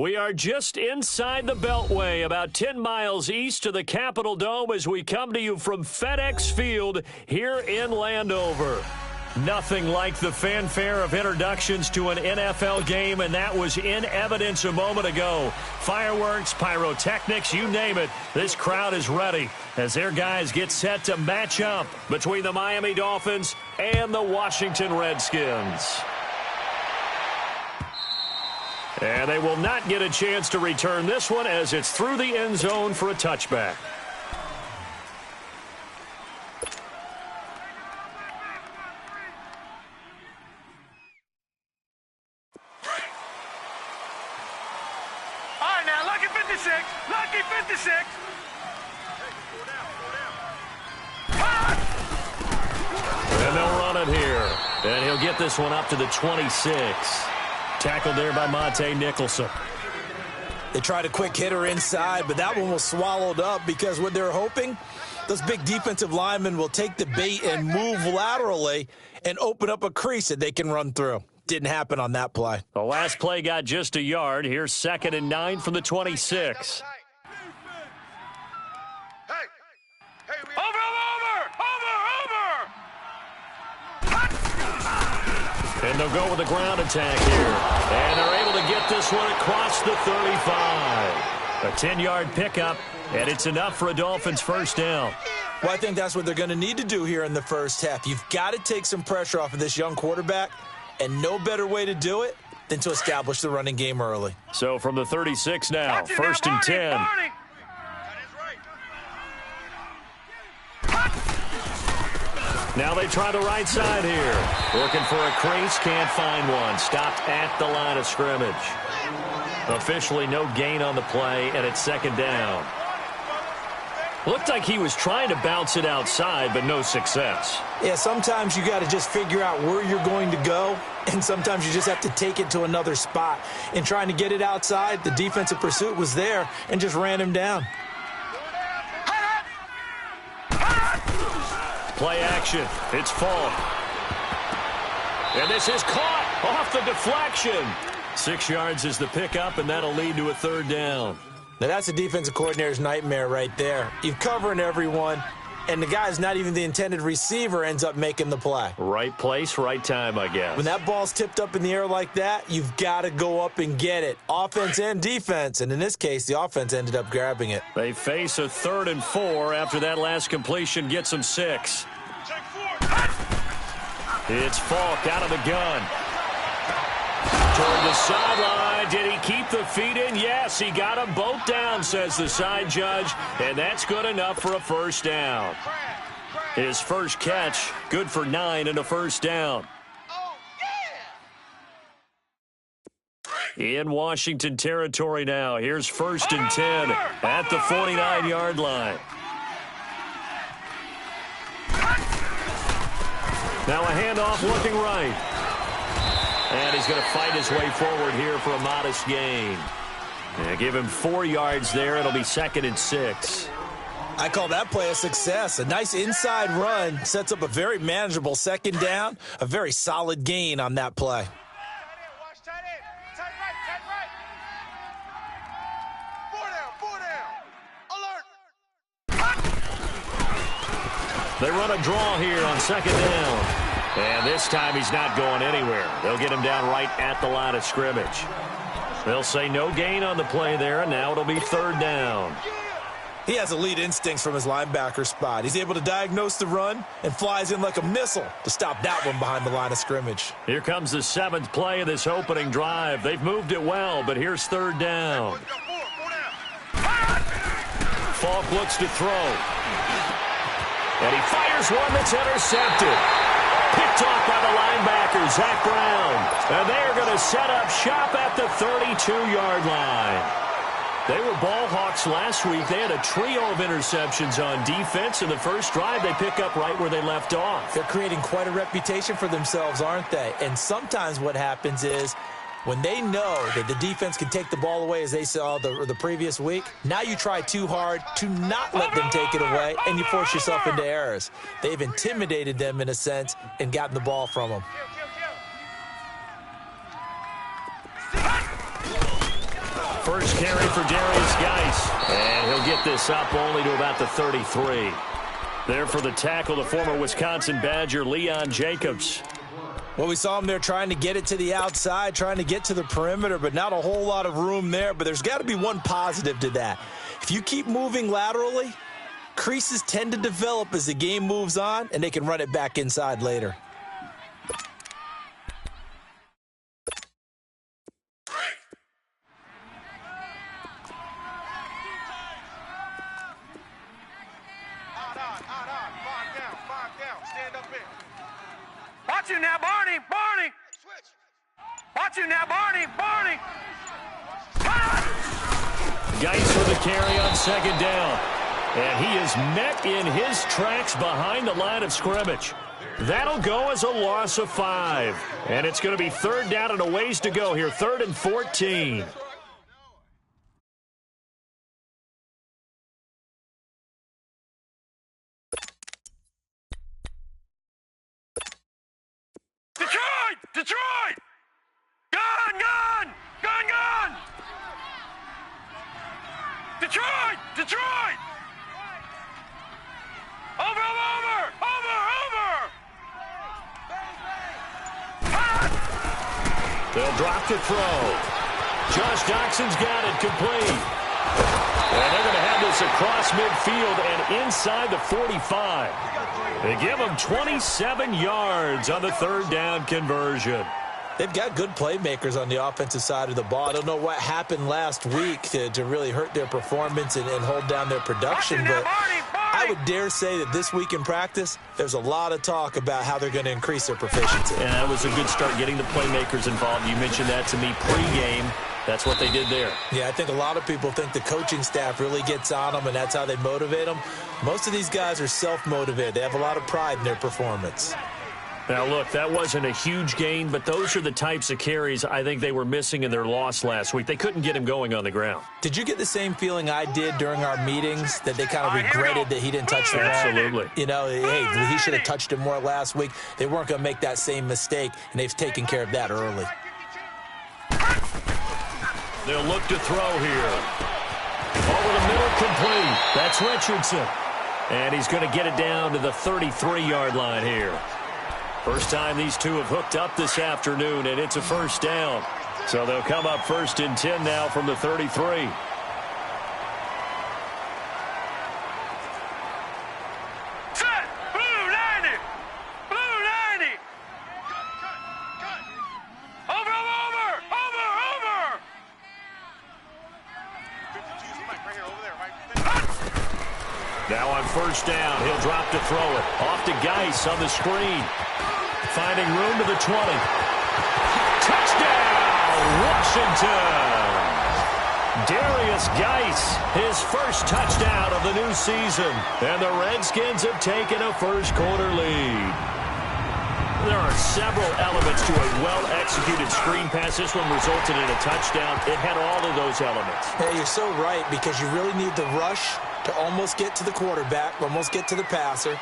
We are just inside the Beltway, about 10 miles east of the Capitol Dome as we come to you from FedEx Field here in Landover. Nothing like the fanfare of introductions to an NFL game, and that was in evidence a moment ago. Fireworks, pyrotechnics, you name it. This crowd is ready as their guys get set to match up between the Miami Dolphins and the Washington Redskins. And they will not get a chance to return this one as it's through the end zone for a touchback. All right, now, lucky 56. Lucky 56. And they'll run it here. And he'll get this one up to the 26. Tackled there by Monte Nicholson. They tried a quick hitter inside, but that one was swallowed up because what they're hoping, those big defensive linemen will take the bait and move laterally and open up a crease that they can run through. Didn't happen on that play. The last play got just a yard. Here's 2nd and 9 from the 26. And they'll go with the ground attack here. And they're able to get this one across the 35. A 10-yard pickup, and it's enough for a Dolphins first down. Well, I think that's what they're going to need to do here in the first half. You've got to take some pressure off of this young quarterback, and no better way to do it than to establish the running game early. So from the 36 now, 1st and 10. Now they try the right side here. Looking for a crease, can't find one. Stopped at the line of scrimmage. Officially no gain on the play, and it's 2nd down. Looked like he was trying to bounce it outside, but no success. Yeah, sometimes you got to just figure out where you're going to go, and sometimes you just have to take it to another spot. In trying to get it outside, the defensive pursuit was there and just ran him down. Play action. It's Falk. And this is caught off the deflection. 6 yards is the pickup, and that'll lead to a 3rd down. Now, that's a defensive coordinator's nightmare right there. You're covering everyone, and the guy's not even the intended receiver ends up making the play. Right place, right time, I guess. When that ball's tipped up in the air like that, you've got to go up and get it. Offense and defense, and in this case, the offense ended up grabbing it. They face a 3rd and 4 after that last completion gets them 6. It's Falk out of the gun. Toward the sideline. Did he keep the feet in? Yes, he got them both down, says the side judge, and that's good enough for a first down. His first catch, good for 9 and a first down. In Washington territory now. Here's 1st and 10 at the 49-yard line. Now a handoff looking right. And he's going to fight his way forward here for a modest gain. Give him 4 yards there. It'll be 2nd and 6. I call that play a success. A nice inside run sets up a very manageable 2nd down. A very solid gain on that play. They run a draw here on 2nd down. And this time he's not going anywhere. They'll get him down right at the line of scrimmage. They'll say no gain on the play there, and now it'll be 3rd down. He has elite instincts from his linebacker spot. He's able to diagnose the run and flies in like a missile to stop that one behind the line of scrimmage. Here comes the 7th play of this opening drive. They've moved it well, but here's 3rd down. Falk looks to throw. And he fires one that's intercepted. Picked off by the linebacker, Zach Brown. And they're going to set up shop at the 32-yard line. They were ball hawks last week. They had a trio of interceptions on defense. In the first drive, they pick up right where they left off. They're creating quite a reputation for themselves, aren't they? And sometimes what happens is when they know that the defense can take the ball away, as they saw the previous week, now you try too hard to not let them take it away, and you force yourself into errors. They've intimidated them in a sense and gotten the ball from them. First carry for Darius Geis. And he'll get this up only to about the 33. There for the tackle, the former Wisconsin Badger, Leon Jacobs. Well, we saw him there trying to get it to the outside, trying to get to the perimeter, but not a whole lot of room there. But there's got to be one positive to that. If you keep moving laterally, creases tend to develop as the game moves on, and they can run it back inside later. Watch you now, Barney! Barney! Watch you now, Barney! Barney! Geis with the carry on second down. And he is met in his tracks behind the line of scrimmage. That'll go as a loss of 5. And it's going to be third down and a ways to go here. 3rd and 14. Detroit! Detroit! Gun! Gun! Gun! Gun! Detroit! Detroit! Over! Over! Over! Over! They'll drop the throw. Josh Doxson's got it complete. And they're going to have this across midfield and inside the 45. They give them 27 yards on the third down conversion. They've got good playmakers on the offensive side of the ball. I don't know what happened last week to really hurt their performance and hold down their production, but I would dare say that this week in practice, there's a lot of talk about how they're going to increase their proficiency. And that was a good start getting the playmakers involved. You mentioned that to me pregame. That's what they did there. Yeah, I think a lot of people think the coaching staff really gets on them, and that's how they motivate them. Most of these guys are self-motivated. They have a lot of pride in their performance. Now, look, that wasn't a huge gain, but those are the types of carries I think they were missing in their loss last week. They couldn't get him going on the ground. Did you get the same feeling I did during our meetings, that they kind of regretted that he didn't touch the ball? Absolutely. You know, hey, he should have touched it more last week. They weren't going to make that same mistake, and they've taken care of that early. They'll look to throw here. Over the middle, complete. That's Richardson. And he's going to get it down to the 33-yard line here. First time these two have hooked up this afternoon, and it's a first down. So they'll come up 1st and 10 now from the 33. Set! Blue 90! Blue 90! Over! Over! Over! Over! Now on first down, he'll drop to throw it. Off to Geis on the screen. Finding room to the 20. Touchdown, Washington! Darius Geis, his first touchdown of the new season. And the Redskins have taken a first-quarter lead. There are several elements to a well-executed screen pass. This one resulted in a touchdown. It had all of those elements. Hey, you're so right, because you really need the rush to almost get to the quarterback, almost get to the passer.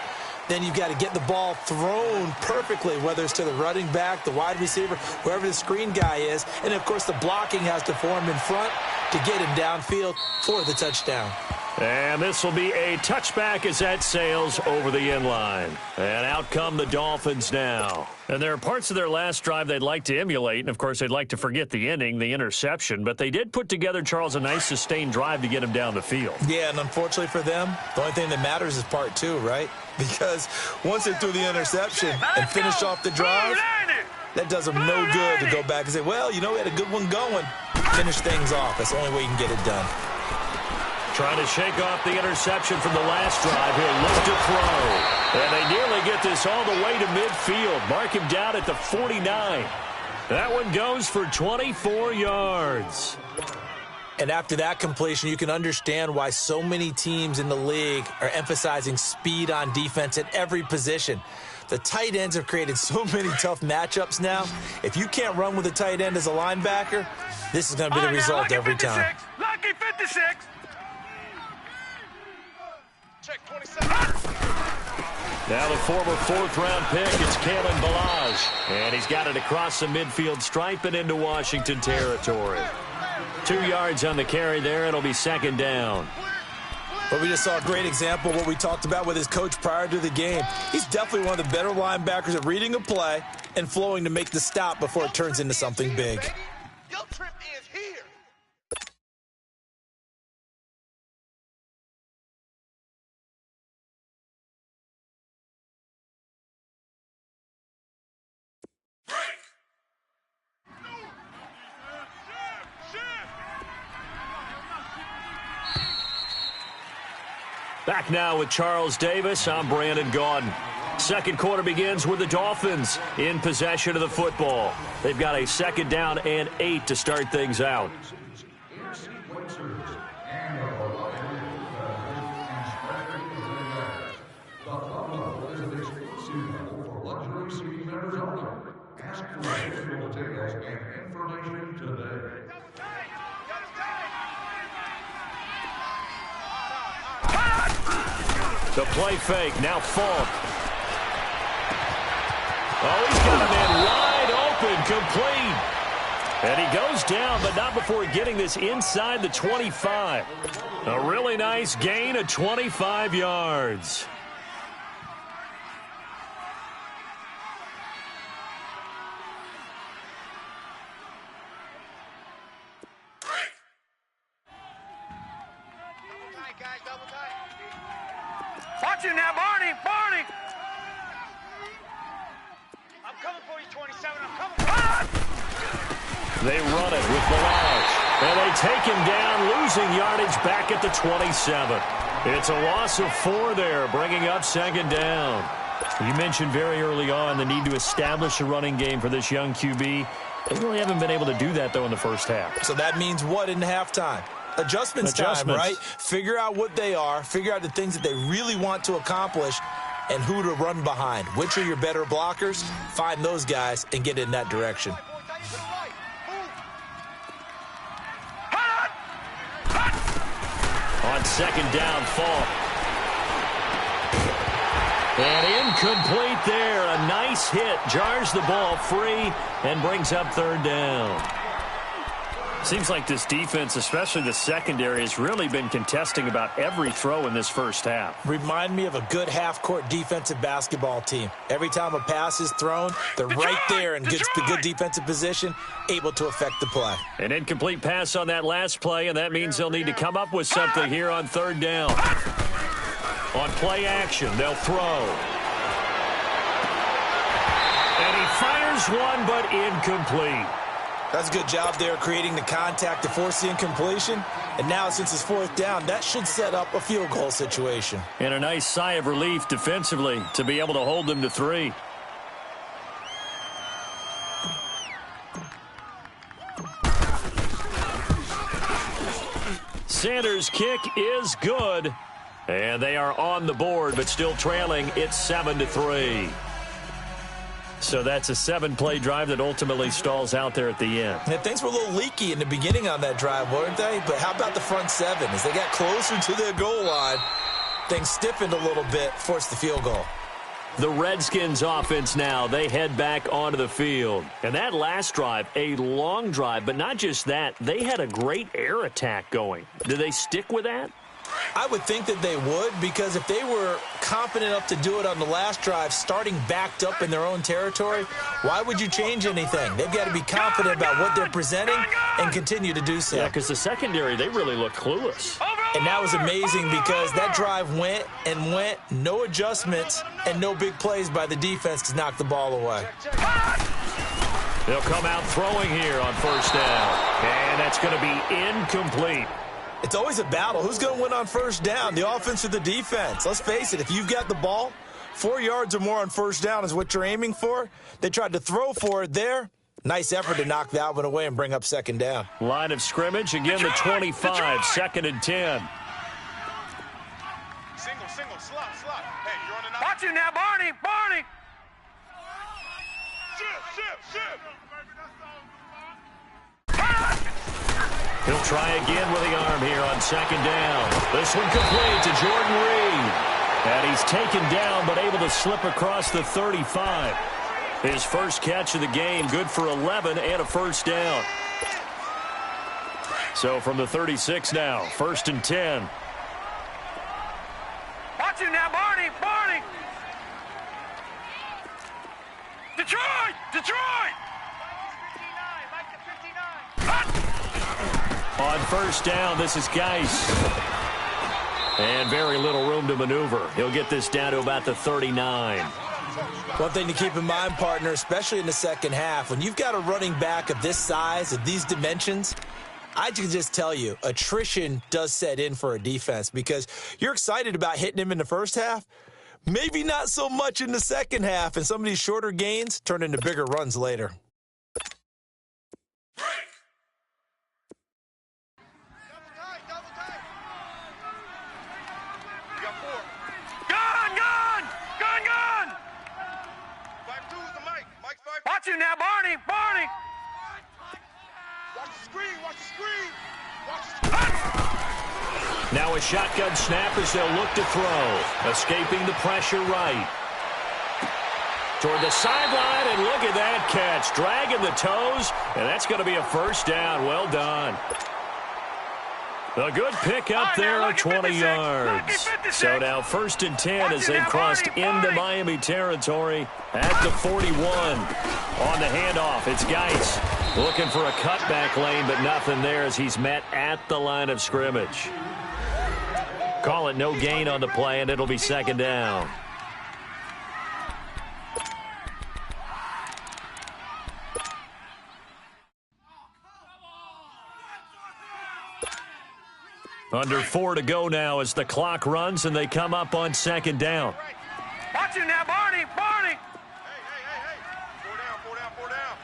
Then you've got to get the ball thrown perfectly, whether it's to the running back, the wide receiver, wherever the screen guy is. And, of course, the blocking has to form in front to get him downfield for the touchdown. And this will be a touchback as that sails over the end line. And out come the Dolphins now. And there are parts of their last drive they'd like to emulate. And, of course, they'd like to forget the inning, the interception. But they did put together, Charles, a nice sustained drive to get him down the field. Yeah, and unfortunately for them, the only thing that matters is part 2, right? Because once they threw the interception and finished off the drive, that does them no good to go back and say, well, you know, we had a good one going. Finish things off. That's the only way you can get it done. Trying to shake off the interception from the last drive. He'll look to throw. And they nearly get this all the way to midfield. Mark him down at the 49. That one goes for 24 yards. And after that completion, you can understand why so many teams in the league are emphasizing speed on defense at every position. The tight ends have created so many tough matchups now. If you can't run with a tight end as a linebacker, this is going to be the result every time. Lucky 56. Check 27. Now the former 4th-round pick, it's Kalen Ballage. And he's got it across the midfield stripe and into Washington territory. 2 yards on the carry there. It'll be second down. But we just saw a great example of what we talked about with his coach prior to the game. He's definitely one of the better linebackers at reading a play and flowing to make the stop before it turns into something big. Your trip is here. Back now with Charles Davis. I'm Brandon Gaudin. Second quarter begins with the Dolphins in possession of the football. They've got a second down and 8 to start things out. The play fake, now Falk. Oh, he's got a man wide open, complete. And he goes down, but not before getting this inside the 25. A really nice gain of 25 yards. Watch you now, Barney! Barney! I'm coming for you, 27. I'm coming. They run it with Balazs. And they take him down, losing yardage back at the 27. It's a loss of 4 there, bringing up second down. You mentioned very early on the need to establish a running game for this young QB. They really haven't been able to do that, though, in the first half. So that means what in halftime? Adjustments time, right? Figure out what they are, figure out the things that they really want to accomplish, and who to run behind. Which are your better blockers? Find those guys and get in that direction. On second down, Falk. And incomplete there. A nice hit. Jars the ball free and brings up third down. Seems like this defense, especially the secondary, has really been contesting about every throw in this first half. Remind me of a good half-court defensive basketball team. Every time a pass is thrown, they're right there in good defensive position, able to affect the play. An incomplete pass on that last play, and that means they'll need to come up with something here on third down. On play action, they'll throw. And he fires one, but incomplete. That's a good job there creating the contact to force the incompletion. And now since it's fourth down, that should set up a field goal situation. And a nice sigh of relief defensively to be able to hold them to 3. Sanders' kick is good. And they are on the board, but still trailing. It's 7-3. So that's a 7-play drive that ultimately stalls out there at the end. And things were a little leaky in the beginning on that drive, weren't they? But how about the front 7? As they got closer to their goal line, things stiffened a little bit, forced the field goal. The Redskins offense now, they head back onto the field. And that last drive, a long drive, but not just that, they had a great air attack going. Do they stick with that? I would think that they would, because if they were confident enough to do it on the last drive, starting backed up in their own territory, why would you change anything? They've got to be confident about what they're presenting and continue to do so. Yeah, because the secondary, they really look clueless. And that was amazing because that drive went and went, no adjustments, and no big plays by the defense to knock the ball away. They'll come out throwing here on first down. And that's going to be incomplete. It's always a battle. Who's going to win on first down, the offense or the defense? Let's face it, if you've got the ball, 4 yards or more on first down is what you're aiming for. They tried to throw for it there. Nice effort to knock that one away and bring up second down. Line of scrimmage, again the 25, second and 10. Single, slot. Hey, you're on the... Watch you now, Barney! Barney! Shit! He'll try again with the arm here on second down. This one complete to Jordan Reed. And he's taken down but able to slip across the 35. His first catch of the game, good for 11 and a first down. So from the 36 now, 1st and 10. Watch you now, Barney. Barney. Detroit. Detroit. On 1st down, this is Geis. And very little room to maneuver. He'll get this down to about the 39. One thing to keep in mind, partner, especially in the second half, when you've got a running back of this size, of these dimensions, I can just tell you, attrition does set in for a defense because you're excited about hitting him in the first half, maybe not so much in the second half, and some of these shorter gains turn into bigger runs later. Watch you now, Barney. Barney. Watch the screen. Watch the screen. Watch the screen. Now a shotgun snap as they'll look to throw. Escaping the pressure right. Toward the sideline, and look at that catch. Dragging the toes, and that's going to be a 1st down. Well done. A good pick up there at 20 yards. So now 1st and 10 as they've crossed into Miami territory at the 41. On the handoff, it's Geis looking for a cutback lane, but nothing there as he's met at the line of scrimmage. Call it no gain on the play, and it'll be 2nd down. Under 4 to go now as the clock runs and they come up on 2nd down. Watch you now, Barney. Barney. Hey. 4 down, 4 down, 4 down.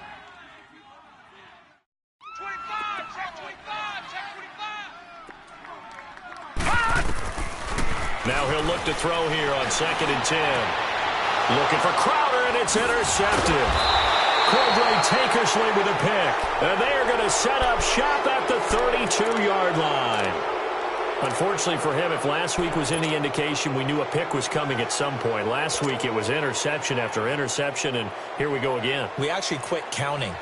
25, check 25, check 25. Now he'll look to throw here on 2nd and 10. Looking for Crowder, and it's intercepted. Cordray Tankersley with a pick. And they are going to set up shop at the 32-yard line. Unfortunately for him, if last week was any indication, we knew a pick was coming at some point. Last week it was interception after interception, and here we go again. We actually quit counting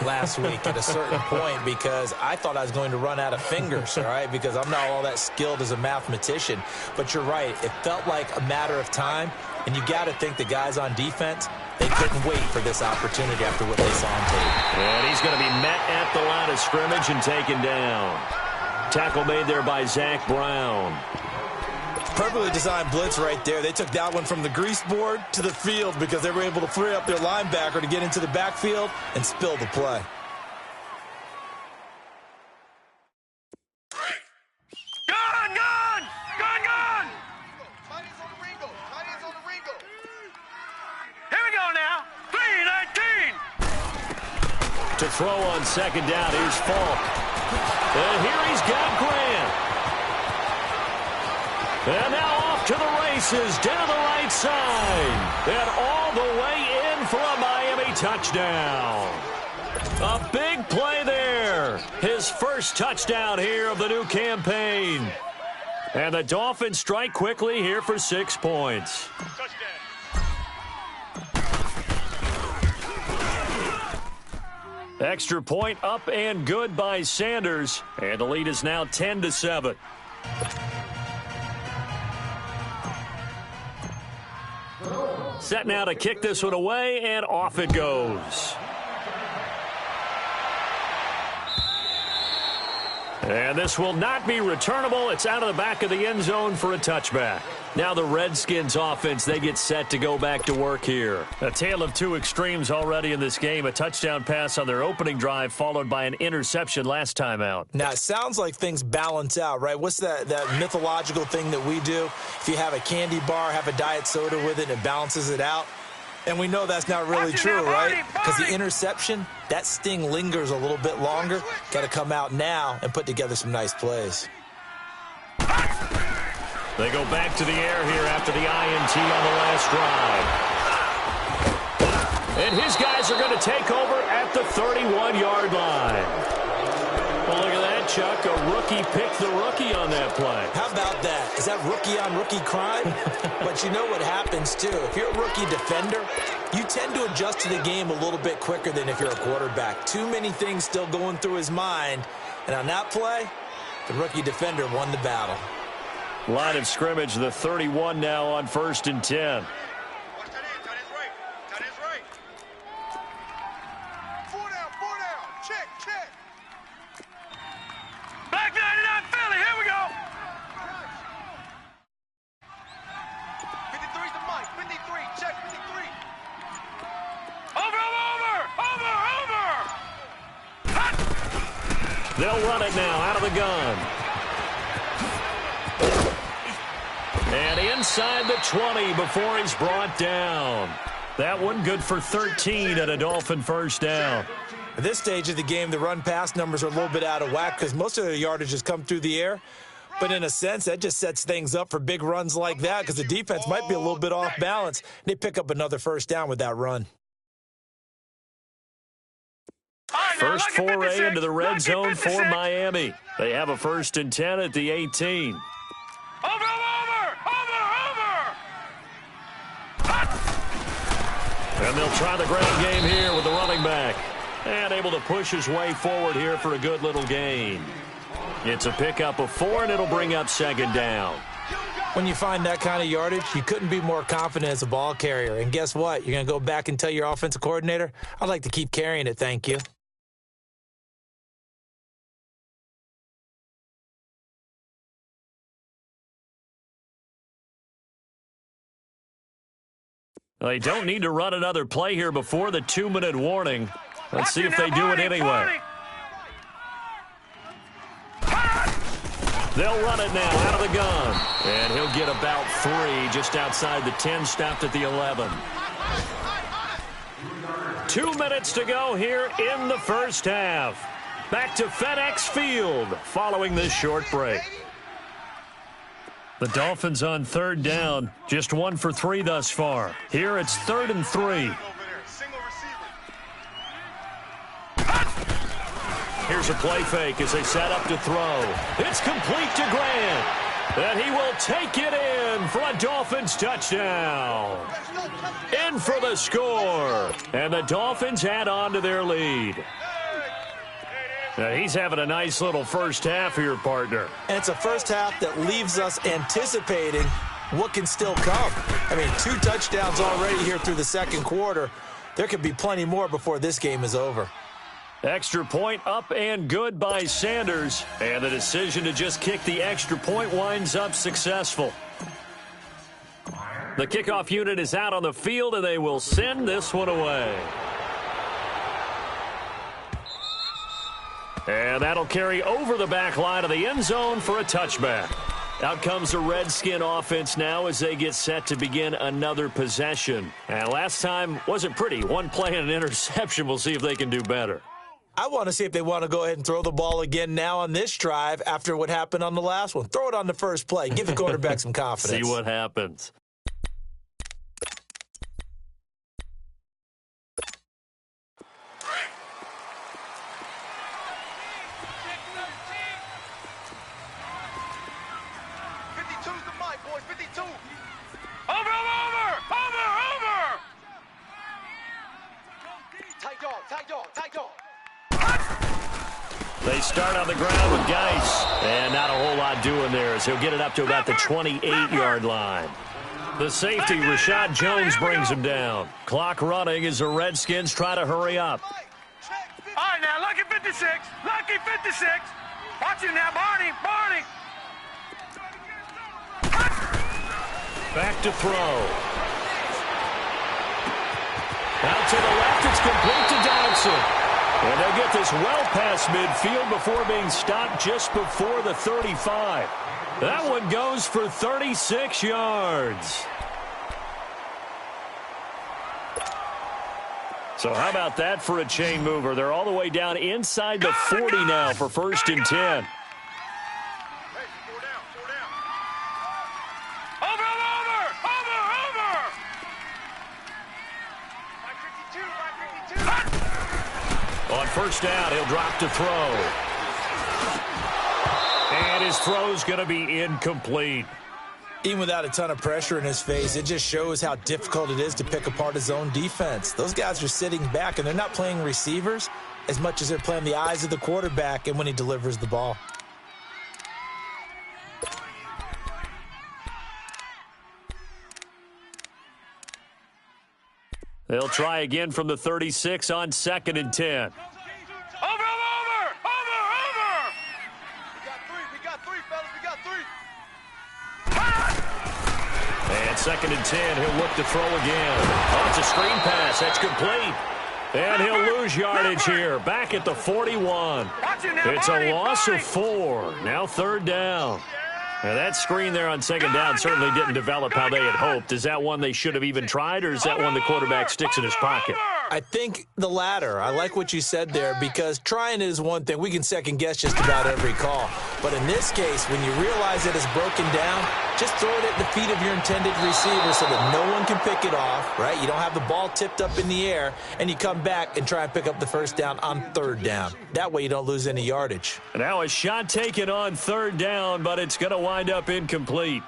last week at a certain point because I thought I was going to run out of fingers, all right, because I'm not all that skilled as a mathematician. But you're right. It felt like a matter of time, and you got to think the guys on defense, they couldn't wait for this opportunity after what they saw on tape. And he's going to be met at the line of scrimmage and taken down. Tackle made there by Zach Brown. Perfectly designed blitz right there. They took that one from the grease board to the field because they were able to free up their linebacker to get into the backfield and spill the play. Gun! Gun! Gun! Gun! Tight ends on the Ringo. Tight ends on the Ringo. Here we go now. 3-19. To throw on 2nd down, here's Falk. And here he's got Grant. And now off to the races, down the right side. And all the way in for a Miami touchdown. A big play there. His first touchdown here of the new campaign. And the Dolphins strike quickly here for 6 points. Touchdown. Extra point up and good by Sanders. And the lead is now 10-7. Set now to kick this one away, and off it goes. And this will not be returnable. It's out of the back of the end zone for a touchback. Now the Redskins offense, they get set to go back to work here. A tale of two extremes already in this game. A touchdown pass on their opening drive followed by an interception last time out. Now, it sounds like things balance out, right? What's that mythological thing that we do? If you have a candy bar, have a diet soda with it, it balances it out. And we know that's not really true, right? Because the interception, that sting lingers a little bit longer. Got to come out now and put together some nice plays. They go back to the air here after the INT on the last drive. And his guys are going to take over at the 31-yard line. Well, look at that, Chuck. A rookie picked the rookie on that play. How about that? Is that rookie-on-rookie crime? But you know what happens, too. If you're a rookie defender, you tend to adjust to the game a little bit quicker than if you're a quarterback. Too many things still going through his mind. And on that play, the rookie defender won the battle. Line of scrimmage, the 31 now on 1st and 10. Black 99 Philly, here we go. 53's the mic. 53. Check 53. Over. Hot. They'll run it now out of the gun. And inside the 20 before he's brought down. That one good for 13 and a Dolphin first down. At this stage of the game, the run-pass numbers are a little bit out of whack because most of the yardage has come through the air. But in a sense, that just sets things up for big runs like that because the defense might be a little bit off balance. They pick up another first down with that run. First foray into the red zone for Miami. They have a 1st and 10 at the 18. Over. And they'll try the ground game here with the running back. And able to push his way forward here for a good little gain. It's a pickup of 4, and it'll bring up 2nd down. When you find that kind of yardage, you couldn't be more confident as a ball carrier. And guess what? You're going to go back and tell your offensive coordinator, I'd like to keep carrying it, thank you. They don't need to run another play here before the 2-minute warning. Let's see if they do it anyway. They'll run it now out of the gun. And he'll get about 3 just outside the 10, stopped at the 11. 2 minutes to go here in the first half. Back to FedEx Field following this short break. The Dolphins on 3rd down, just 1 for 3 thus far. Here it's 3rd and 3. Here's a play fake as they set up to throw. It's complete to Grant. And he will take it in for a Dolphins touchdown. In for the score. And the Dolphins add on to their lead. Now he's having a nice little first half here, partner. And it's a first half that leaves us anticipating what can still come. I mean, 2 touchdowns already here through the second quarter. There could be plenty more before this game is over. Extra point up and good by Sanders. And the decision to just kick the extra point winds up successful. The kickoff unit is out on the field, and they will send this one away. And that'll carry over the back line of the end zone for a touchback. Out comes the Redskin offense now as they get set to begin another possession. And last time wasn't pretty. 1 play and an interception. We'll see if they can do better. I want to see if they want to go ahead and throw the ball again now on this drive after what happened on the last one. Throw it on the first play. Give the quarterback some confidence. See what happens. They start on the ground with Geis, and not a whole lot doing there as he'll get it up to about the 28-yard line. The safety, Rashad Jones, brings him down. Clock running as the Redskins try to hurry up. All right, now, lucky 56. Lucky 56. Watch him now, Barney. Barney. Back to throw. Out to the left, it's complete to Donaldson. And they'll get this well past midfield before being stopped just before the 35. That one goes for 36 yards. So how about that for a chain mover? They're all the way down inside the 40 now for 1st and 10. On 1st down, he'll drop to throw. And his throw's going to be incomplete. Even without a ton of pressure in his face, it just shows how difficult it is to pick apart his own defense. Those guys are sitting back, and they're not playing receivers as much as they're playing the eyes of the quarterback and when he delivers the ball. They'll try again from the 36 on 2nd and 10. Over! We got three, fellas. We got three. And 2nd and 10, he'll look to throw again. Oh, it's a screen pass. That's complete. And he'll lose yardage here, back at the 41. It's a loss of 4. Now 3rd down. Now that screen there on 2nd down certainly didn't develop how they had hoped. Is that one they should have even tried, or is that one the quarterback sticks in his pocket? I think the latter. I like what you said there, because trying it is one thing. We can second-guess just about every call. But in this case, when you realize that it's broken down, just throw it at the feet of your intended receiver so that no one can pick it off, right? You don't have the ball tipped up in the air, and you come back and try and pick up the 1st down on 3rd down. That way you don't lose any yardage. Now a shot taken on 3rd down, but it's going to wind up incomplete.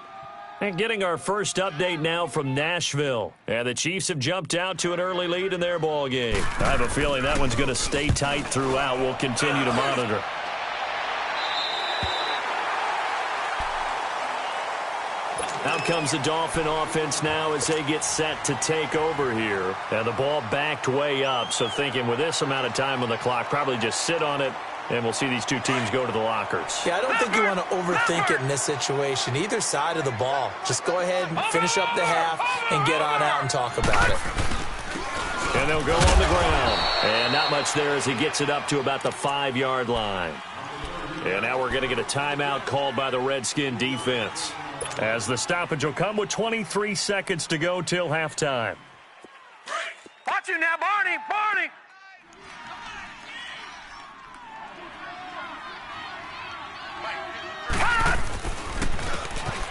And getting our first update now from Nashville. And the Chiefs have jumped out to an early lead in their ball game. I have a feeling that one's going to stay tight throughout. We'll continue to monitor. Out comes the Dolphin offense now as they get set to take over here. And the ball backed way up, so thinking with this amount of time on the clock, probably just sit on it, and we'll see these two teams go to the lockers. Yeah, I don't think you want to overthink it in this situation. Either side of the ball. Just go ahead and finish up the half and get on out and talk about it. And they'll go on the ground. And not much there as he gets it up to about the 5-yard line. And now we're going to get a timeout called by the Redskin defense, as the stoppage will come with 23 seconds to go till halftime. Watch you now, Barney!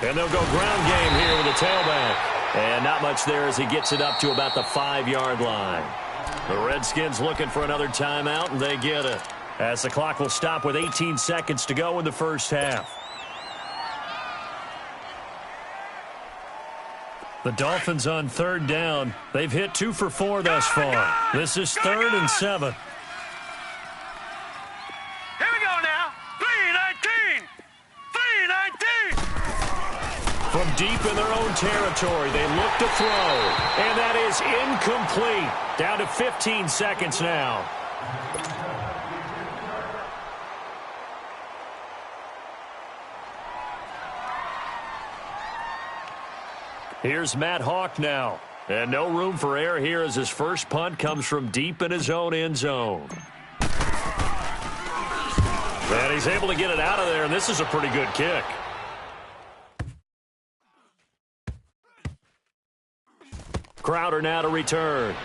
And they'll go ground game here with a tailback. And not much there as he gets it up to about the 5-yard line. The Redskins looking for another timeout, and they get it, as the clock will stop with 18 seconds to go in the first half. The Dolphins on 3rd down. They've hit 2 for 4 thus far. This is 3rd and 7. Here we go now. 3-19. From deep in their own territory, they look to throw. And that is incomplete. Down to 15 seconds now. Here's Matt Hawk now. And no room for error here as his first punt comes from deep in his own end zone. And he's able to get it out of there, and this is a pretty good kick. Crowder now to return.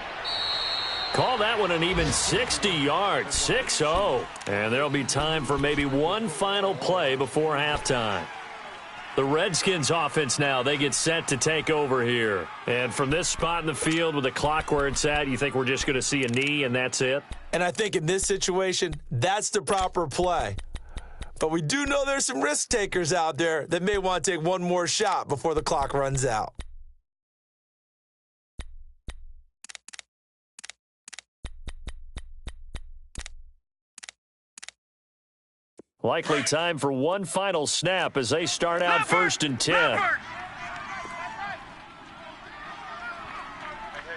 Call that one an even 60 yards, 6-0. And there'll be time for maybe one final play before halftime. The Redskins offense now, they get set to take over here. And from this spot in the field with the clock where it's at, you think we're just going to see a knee and that's it? And I think in this situation, that's the proper play. But we do know there's some risk takers out there that may want to take one more shot before the clock runs out. Likely time for one final snap as they start out 1st and 10. Hey,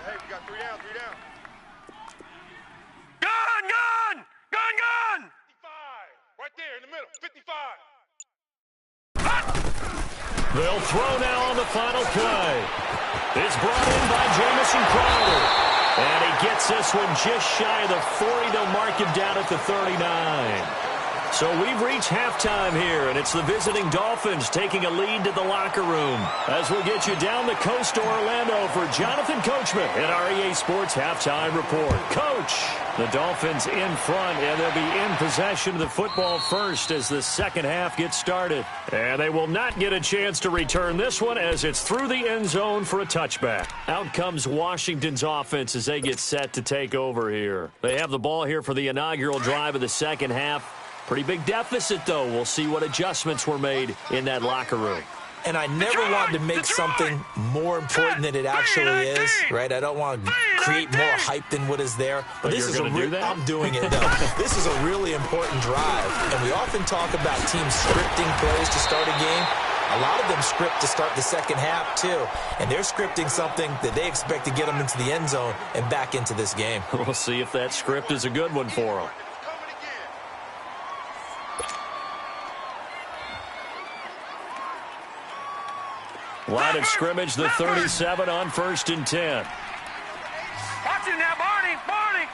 we got 3 down. Gun! 55. Right there in the middle. 55. They'll throw now on the final play. It's brought in by Jamison Crowder. And he gets this one just shy of the 40. They'll mark him down at the 39. So we've reached halftime here, and it's the visiting Dolphins taking a lead to the locker room. As we'll get you down the coast to Orlando for Jonathan Coachman at our EA Sports Halftime Report. Coach, the Dolphins in front, and they'll be in possession of the football first as the second half gets started. And they will not get a chance to return this one as it's through the end zone for a touchback. Out comes Washington's offense as they get set to take over here. They have the ball here for the inaugural drive of the second half. Pretty big deficit, though. We'll see what adjustments were made in that locker room. And I never want to make something more important than it actually is, right? I don't want to create more hype than what is there. But this is I'm doing it, though. This is a really important drive. And we often talk about teams scripting plays to start a game. A lot of them script to start the second half, too. And they're scripting something that they expect to get them into the end zone and back into this game. We'll see if that script is a good one for them. Line of scrimmage, the 37 on 1st and 10. Watch it now, Barney. Barney.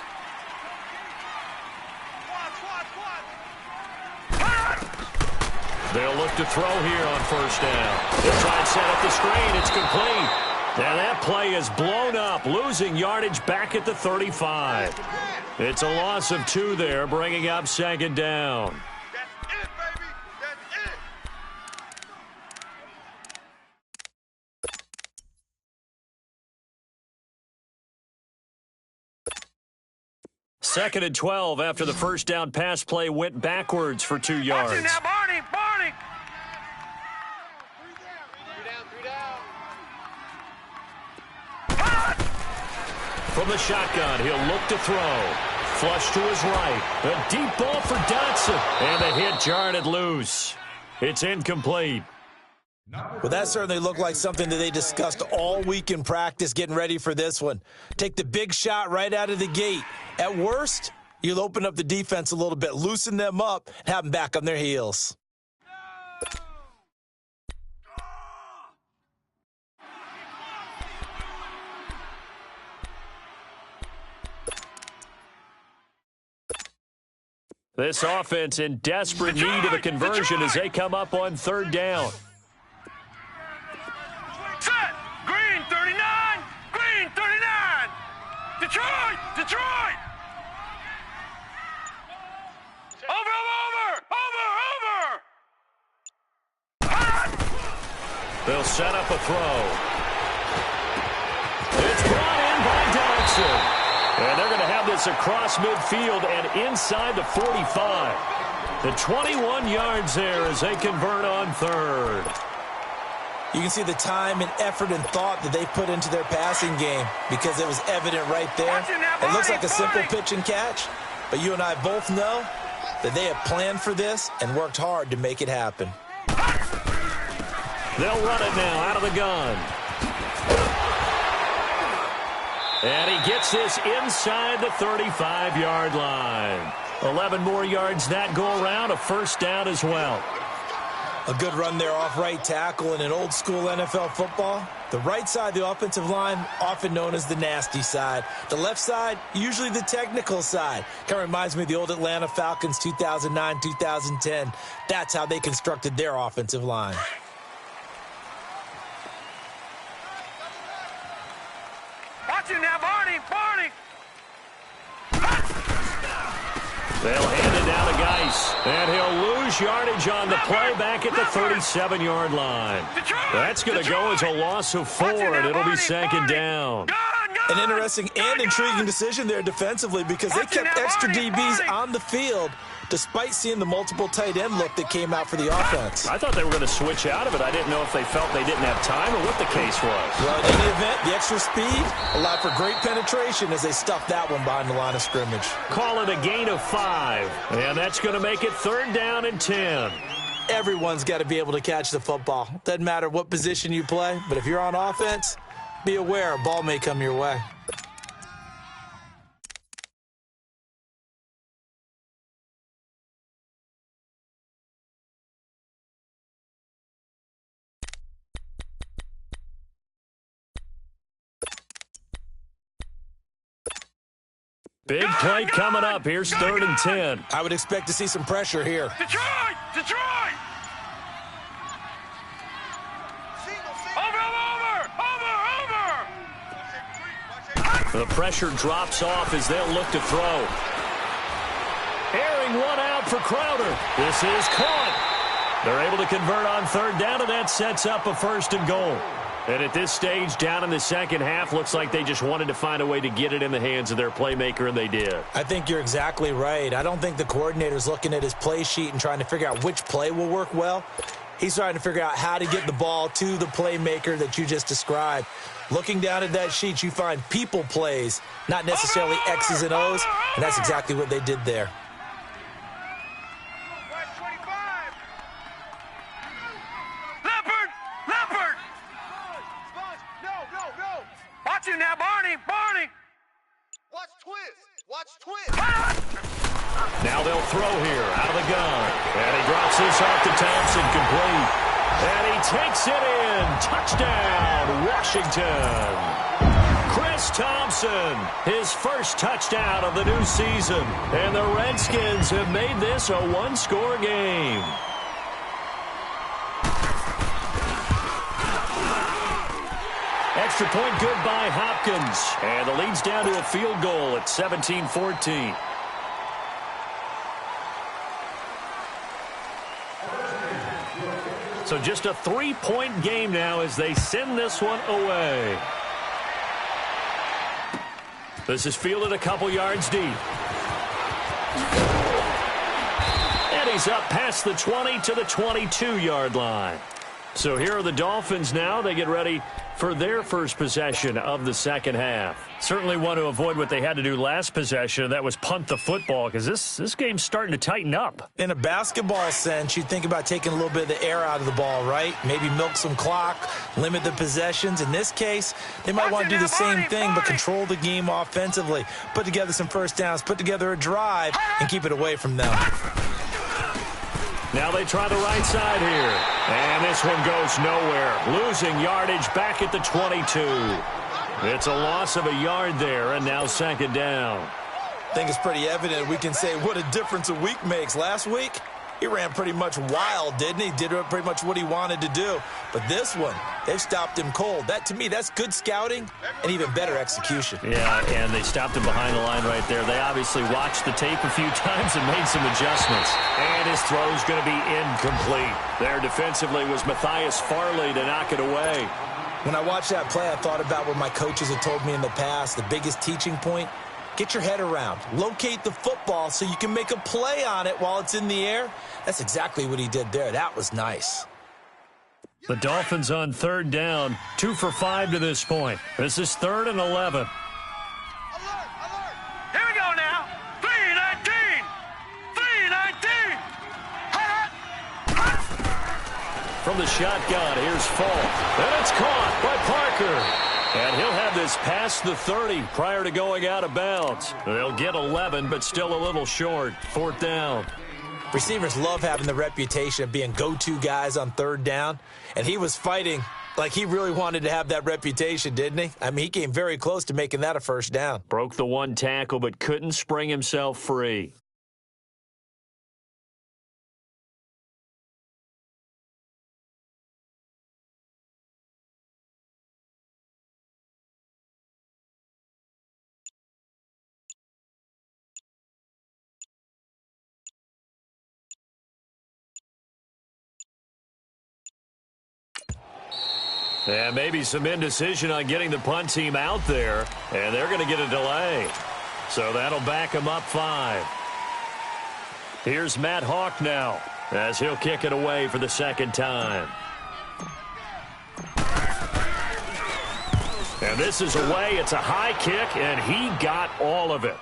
They'll look to throw here on 1st down. They'll try and set up the screen. It's complete. And that play is blown up, losing yardage back at the 35. It's a loss of 2 there, bringing up 2nd down. That's it, baby. That's it. 2nd and 12 after the 1st down pass play went backwards for 2 yards. Watch it now, Barney. Barney. 3 down. From the shotgun, he'll look to throw. Flush to his right. A deep ball for Dotson. And the hit jarred loose. It's incomplete. Well, that certainly looked like something that they discussed all week in practice getting ready for this one. Take the big shot right out of the gate. At worst, you'll open up the defense a little bit, loosen them up, and have them back on their heels. This offense in desperate need of a conversion as they come up on 3rd down. Set. Green 39. Green 39. Detroit. Detroit. Over. They'll set up a throw. It's brought in by Dotson. And they're going to have this across midfield and inside the 45. The 21 yards there as they convert on 3rd. You can see the time and effort and thought that they put into their passing game because it was evident right there. It looks like a simple pitch and catch, but you and I both know that they have planned for this and worked hard to make it happen. They'll run it now out of the gun. And he gets this inside the 35-yard line. 11 more yards that go around, a 1st down as well. A good run there off right tackle in an old-school NFL football. The right side of the offensive line, often known as the nasty side. The left side, usually the technical side. Kind of reminds me of the old Atlanta Falcons 2009-2010. That's how they constructed their offensive line. Watch it now, Barney. Barney. They'll hand it down to Geis. And he'll lose yardage on the play back at the 37-yard line. That's going to go as a loss of 4, and it'll be 2nd down. An interesting and intriguing decision there defensively because they kept extra DBs on the field despite seeing the multiple tight end look that came out for the offense. I thought they were going to switch out of it. I didn't know if they felt they didn't have time or what the case was. Well, in any event, the extra speed allowed for great penetration as they stuffed that one behind the line of scrimmage. Call it a gain of 5, and that's going to make it 3rd down and 10. Everyone's got to be able to catch the football. Doesn't matter what position you play, but if you're on offense, be aware a ball may come your way. Big play coming up. Here's 3rd and 10. I would expect to see some pressure here. Detroit! Detroit! Over! The pressure drops off as they'll look to throw. Airing one out for Crowder. This is caught. They're able to convert on 3rd down, and that sets up a 1st and goal. And at this stage, down in the second half, looks like they just wanted to find a way to get it in the hands of their playmaker, and they did. I think you're exactly right. I don't think the coordinator's looking at his play sheet and trying to figure out which play will work well. He's trying to figure out how to get the ball to the playmaker that you just described. Looking down at that sheet, you find people plays, not necessarily X's and O's, and that's exactly what they did there. Leopard! Leopard! No. Watch you now, Barney! Barney! Watch twist. Watch twist. Now they'll throw here out of the gun. And he drops this off to Thompson, complete. And he takes it in. Touchdown, Washington. Chris Thompson, his first touchdown of the new season. And the Redskins have made this a one-score game. Extra point good by Hopkins. And the lead's down to a field goal at 17-14. So just a 3-point game now as they send this one away. This is fielded a couple yards deep. And he's up past the 20 to the 22-yard line. So here are the Dolphins now. They get ready for their first possession of the second half. Certainly want to avoid what they had to do last possession. That was punt the football, because this game's starting to tighten up. In a basketball sense, you think about taking a little bit of the air out of the ball, right? Maybe milk some clock, limit the possessions. In this case, they might want to do the same thing, but control the game offensively. Put together some first downs, put together a drive, and keep it away from them. Now they try the right side here. And this one goes nowhere. Losing yardage back at the 22. It's a loss of a yard there, and now second down. I think it's pretty evident. We can say what a difference a week makes. Last week, he ran pretty much wild, didn't he? Did pretty much what he wanted to do. But this one, they've stopped him cold. That, to me, that's good scouting and even better execution. Yeah, and they stopped him behind the line right there. They obviously watched the tape a few times and made some adjustments. And his throw's going to be incomplete. There defensively was Matthias Farley to knock it away. When I watched that play, I thought about what my coaches had told me in the past. The biggest teaching point, get your head around. Locate the football so you can make a play on it while it's in the air. That's exactly what he did there. That was nice. The Dolphins on third down, 2 for 5 to this point. This is 3rd and 11. Alert. Here we go now. 3-19. 3-19. From the shotgun, here's Falk. And it's caught by Parker. And he'll have this past the 30 prior to going out of bounds. They'll get 11, but still a little short. 4th down. Receivers love having the reputation of being go-to guys on third down, and he was fighting like he really wanted to have that reputation, didn't he? I mean, he came very close to making that a first down. Broke the one tackle, but couldn't spring himself free. And maybe some indecision on getting the punt team out there. And they're going to get a delay. So that'll back him up 5. Here's Matt Hawk now as he'll kick it away for the second time. And this is away. It's a high kick, and he got all of it.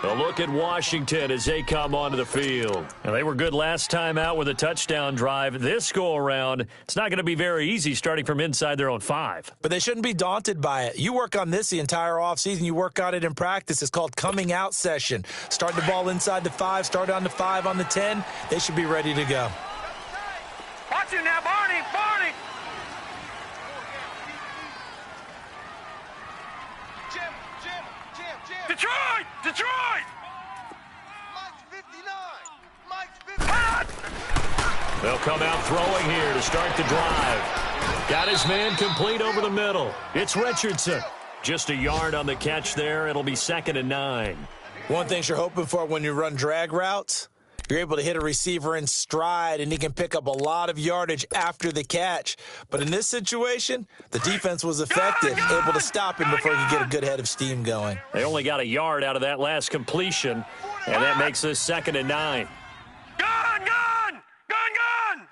A look at Washington as they come onto the field. And they were good last time out with a touchdown drive. This go-around, it's not going to be very easy starting from inside their own 5. But they shouldn't be daunted by it. You work on this the entire offseason. You work on it in practice. It's called coming out session. Start the ball inside the 5, start on the 5, on the 10. They should be ready to go. Watch you now, Barney. Barney. Jim. Detroit. Detroit. Mike's 59. Mike's 59. They'll come out throwing here to start the drive. Got his man complete over the middle. It's Richardson. Just a yard on the catch there. It'll be 2nd and 9. One thing you're hoping for when you run drag routes, you're able to hit a receiver in stride, and he can pick up a lot of yardage after the catch. But in this situation, the defense was effective, able to stop him before he could get a good head of steam going. They only got a yard out of that last completion. And that makes this 2nd and 9. Gun, gun! Gun, gun!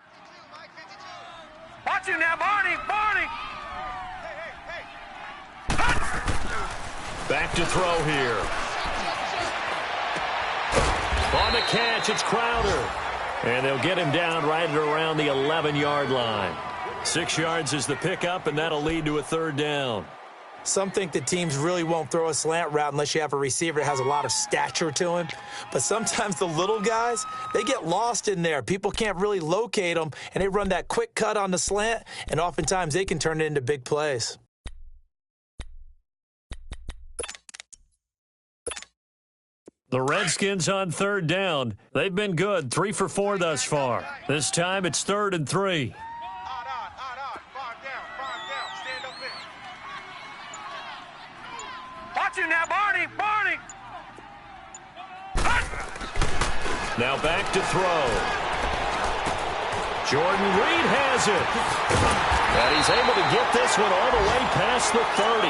Watch him now, Barney! Barney! Back to throw here. On the catch, it's Crowder. And they'll get him down right around the 11-yard line. 6 yards is the pickup, and that'll lead to a 3rd down. Some think that teams really won't throw a slant route unless you have a receiver that has a lot of stature to him. But sometimes the little guys, they get lost in there. People can't really locate them, and they run that quick cut on the slant, and oftentimes they can turn it into big plays. The Redskins on 3rd down. They've been good, 3 for 4 thus far. This time it's 3rd and 3. Watch him now, Barney! Barney! Now back to throw. Jordan Reed has it. And he's able to get this one all the way past the 30.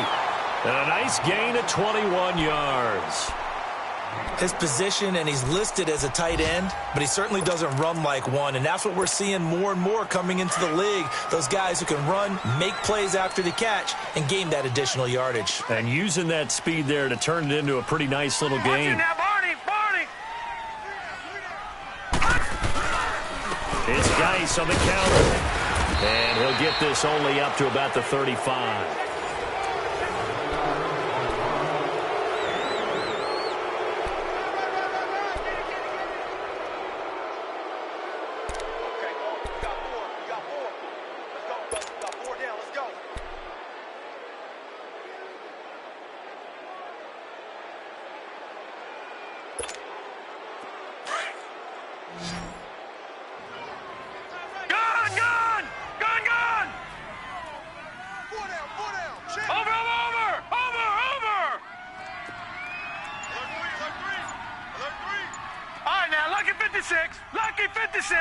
And a nice gain of 21 yards. His position, and he's listed as a tight end, but he certainly doesn't run like one, and that's what we're seeing more and more coming into the league. Those guys who can run, make plays after the catch, and gain that additional yardage. And using that speed there to turn it into a pretty nice little Watch game. him now, Barney! Barney! It's Geis on the counter. And he'll get this only up to about the 35. Lucky 56.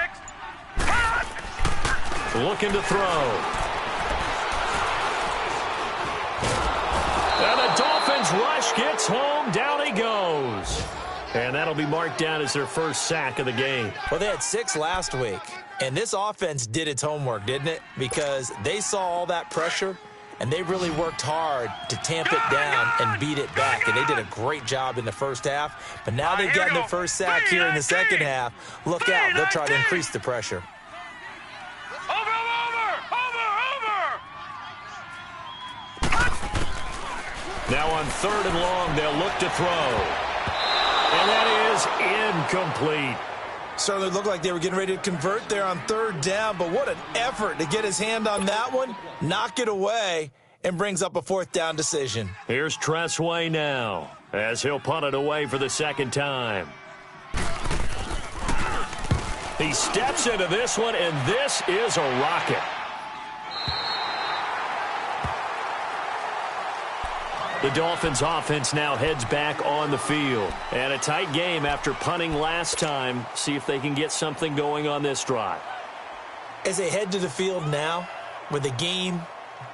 Looking to throw. And the Dolphins rush gets home. Down he goes. And that'll be marked down as their first sack of the game. Well, they had 6 last week. And this offense did its homework, didn't it? Because they saw all that pressure, and they really worked hard to tamp it down and beat it back. And they did a great job in the first half. But now they've gotten their first sack here in the second half. Look out. They'll try to increase the pressure. Now on 3rd and long, they'll look to throw. And that is incomplete. Certainly looked like they were getting ready to convert there on 3rd down, but what an effort to get his hand on that one, knock it away, and brings up a 4th down decision. Here's Tressway now, as he'll punt it away for the 2nd time. He steps into this one, and this is a rocket. The Dolphins offense now heads back on the field. And a tight game after punting last time. See if they can get something going on this drive. As they head to the field now, with the game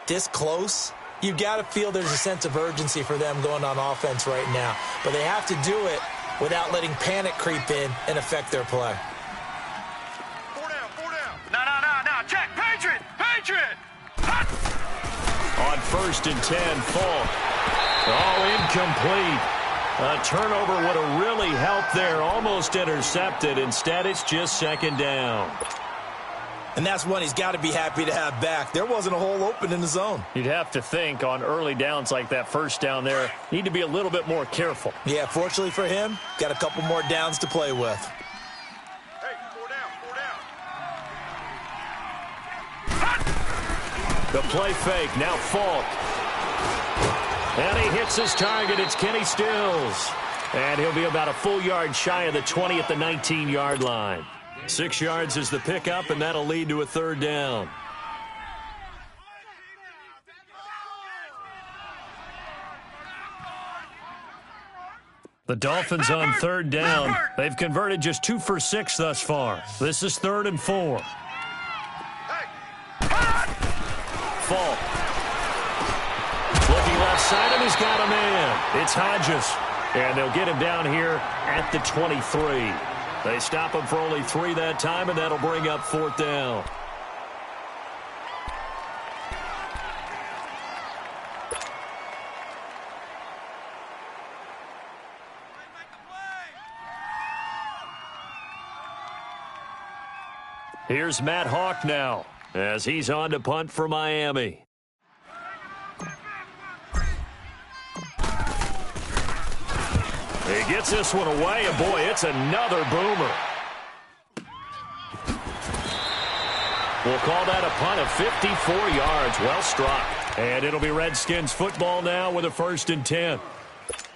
this close, you've got to feel there's a sense of urgency for them going on offense right now. But they have to do it without letting panic creep in and affect their play. 4 down, 4 down. No. Check. Patriot. On 1st and 10, Falk. Oh, incomplete. A turnover would have really helped there. Almost intercepted. Instead, it's just 2nd down. And that's one he's got to be happy to have back. There wasn't a hole open in the zone. You'd have to think on early downs like that 1st down there, need to be a little bit more careful. Yeah, fortunately for him, got a couple more downs to play with. Hey, 4 down, 4 down. The play fake, now Falk. And he hits his target. It's Kenny Stills. And he'll be about a full yard shy of the 20 at the 19-yard line. 6 yards is the pickup, and that'll lead to a 3rd down. The Dolphins on 3rd down. They've converted just 2 for 6 thus far. This is 3rd and 4. Falk. Looking left side, and he's got a man. It's Hodges. And they'll get him down here at the 23. They stop him for only 3 that time, and that'll bring up 4th down. Here's Matt Hawk now as he's on to punt for Miami. He gets this one away, and boy, it's another boomer. We'll call that a punt of 54 yards. Well struck. And it'll be Redskins football now with a 1st and 10.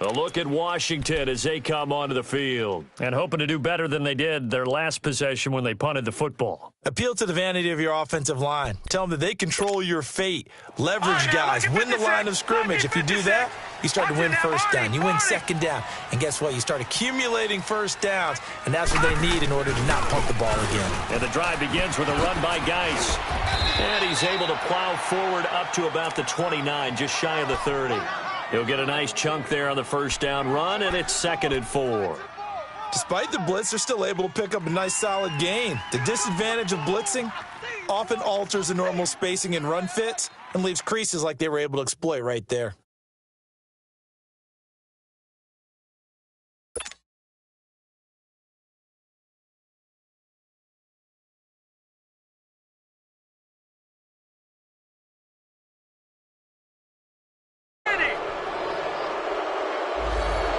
A look at Washington as they come onto the field. And hoping to do better than they did their last possession when they punted the football. Appeal to the vanity of your offensive line. Tell them that they control your fate. Leverage guys. Win the line of scrimmage. If you do that, you start to win 1st down. You win 2nd down. And guess what? You start accumulating 1st downs. And that's what they need in order to not punt the ball again. And the drive begins with a run by Geis. And he's able to plow forward up to about the 29, just shy of the 30. He'll get a nice chunk there on the 1st down run, and it's 2nd and 4. Despite the blitz, they're still able to pick up a nice solid gain. The disadvantage of blitzing often alters the normal spacing and run fits and leaves creases like they were able to exploit right there.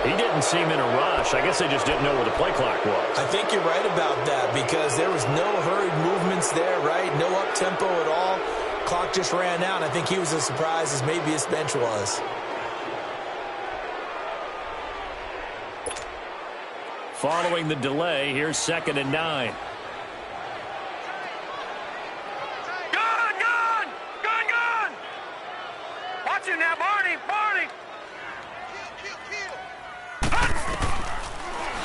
He didn't seem in a rush. I guess they just didn't know where the play clock was. I think you're right about that because there was no hurried movements there, right? No up-tempo at all. Clock just ran out. I think he was as surprised as maybe his bench was. Following the delay, here's 2nd and 9. Gun! Watch it now, Barney!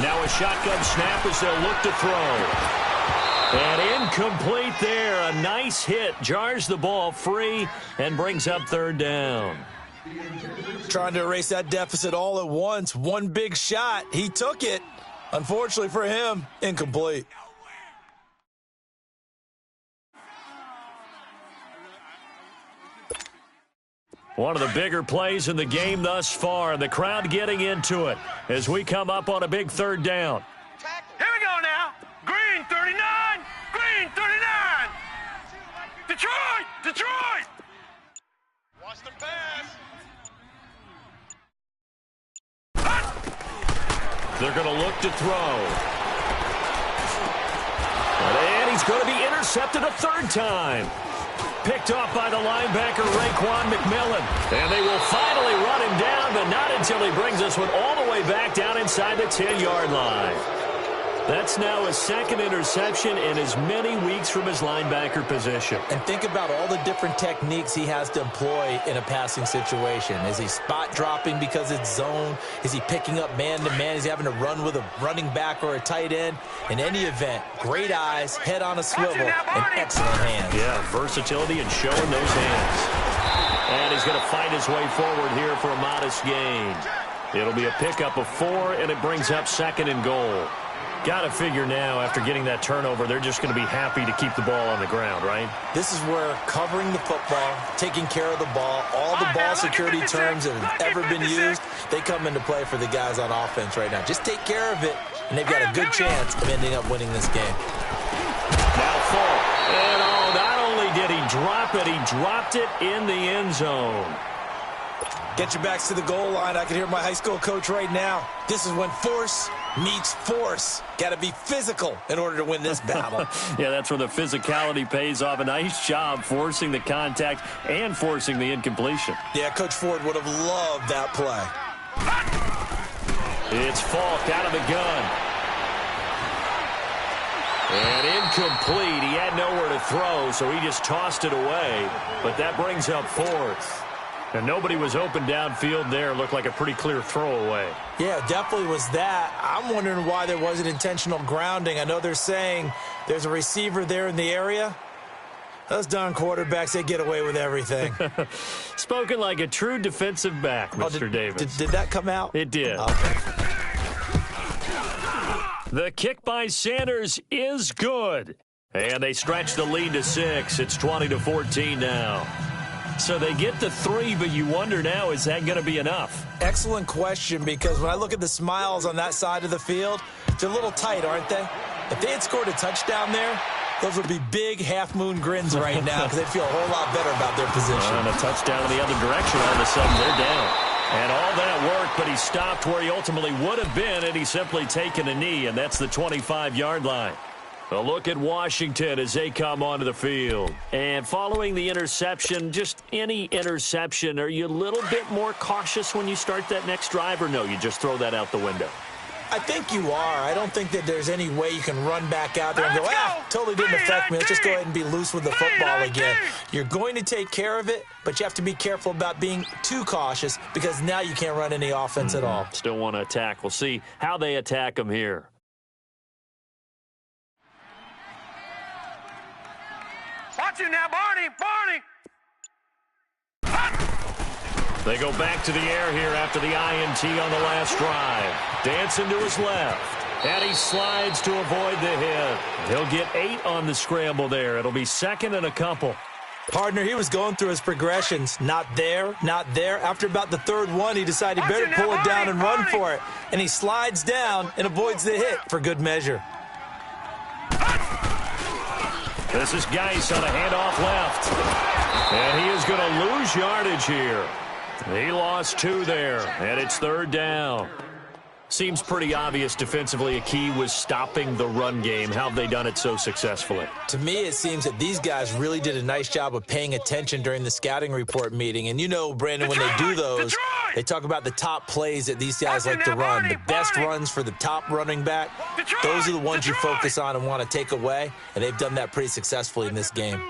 Now a shotgun snap as they'll look to throw. And incomplete there. A nice hit. Jars the ball free and brings up 3rd down. Trying to erase that deficit all at once. One big shot. He took it. Unfortunately for him, incomplete. One of the bigger plays in the game thus far. The crowd getting into it as we come up on a big 3rd down. Here we go now. Green 39. Green 39. Detroit. Watch the pass. They're going to look to throw. And he's going to be intercepted a 3rd time. Picked off by the linebacker, Raekwon McMillan. And they will finally run him down, but not until he brings this one all the way back down inside the 10-yard line. That's now his 2nd interception in as many weeks from his linebacker position. And think about all the different techniques he has to employ in a passing situation. Is he spot dropping because it's zone? Is he picking up man-to-man? Is he having to run with a running back or a tight end? In any event, great eyes, head on a swivel, and excellent hands. Yeah, versatility and showing those hands. And he's going to fight his way forward here for a modest gain. It'll be a pickup of 4, and it brings up 2nd and goal. Got to figure now, after getting that turnover, they're just going to be happy to keep the ball on the ground, right? This is where covering the football, taking care of the ball, all the ball security terms that have ever been used, they come into play for the guys on offense right now. Just take care of it, and they've got a good chance of ending up winning this game. Now Falk. And not only did he drop it, he dropped it in the end zone. Get your backs to the goal line. I can hear my high school coach right now. This is when force meets force. Got to be physical in order to win this battle. Yeah, that's where the physicality pays off. A nice job forcing the contact and forcing the incompletion. Yeah, Coach Ford would have loved that play. It's Falk out of the gun. And incomplete. He had nowhere to throw, so he just tossed it away. But that brings up 4th. And nobody was open downfield there. Looked like a pretty clear throwaway. Yeah, definitely was that. I'm wondering why there wasn't intentional grounding. I know they're saying there's a receiver there in the area. Those darn quarterbacks, they get away with everything. Spoken like a true defensive back, Mr. Davis. Did that come out? It did. Okay. The kick by Sanders is good. And they stretch the lead to 6. It's 20-14 now. So they get to 3, but you wonder now, is that going to be enough? Excellent question, because when I look at the smiles on that side of the field, they're a little tight, aren't they? If they had scored a touchdown there, those would be big half-moon grins right now because they'd feel a whole lot better about their position. And a touchdown in the other direction, all of a sudden they're down. And all that work, but he stopped where he ultimately would have been, and he's simply taken a knee, and that's the 25-yard line. A look at Washington as they come onto the field. And following the interception, just any interception, are you a little bit more cautious when you start that next drive, or no, you just throw that out the window? I think you are. I don't think that there's any way you can run back out there and go, totally didn't affect me. Let's just go ahead and be loose with the football again. You're going to take care of it, but you have to be careful about being too cautious because now you can't run any offense at all. Still want to attack. We'll see how they attack them here. Watch you now, Barney. They go back to the air here after the INT on the last drive. Dancing to his left. And he slides to avoid the hit. He'll get 8 on the scramble there. It'll be second and a couple. Partner, he was going through his progressions. Not there, not there. After about the third one, he decided he better pull it down and run for it. And he slides down and avoids the hit for good measure. This is Geis on a handoff left. And he is going to lose yardage here. He lost 2 there, and it's third down. Seems pretty obvious defensively a key was stopping the run game. How have they done it so successfully? To me, it seems that these guys really did a nice job of paying attention during the scouting report meeting. And you know, Brandon, when they do those, they talk about the top plays that these guys like to run. The best runs for the top running back, those are the ones you focus on and want to take away. And they've done that pretty successfully in this game.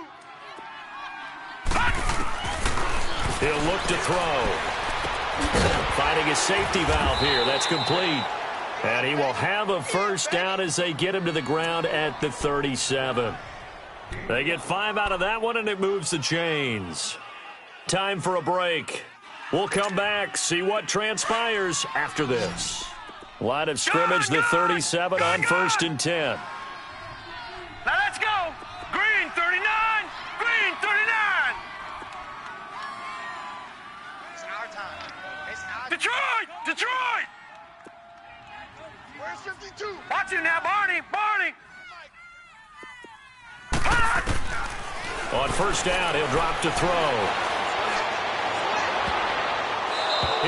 He'll look to throw. Finding his safety valve here. That's complete. And he will have a first down as they get him to the ground at the 37. They get 5 out of that one, and it moves the chains. Time for a break. We'll come back, see what transpires after this. Line of scrimmage, the 37 on 1st and 10. Now let's go. Green 39. Green 39. Detroit! Where's 52? Watch it now, Barney! On first down, he'll drop to throw.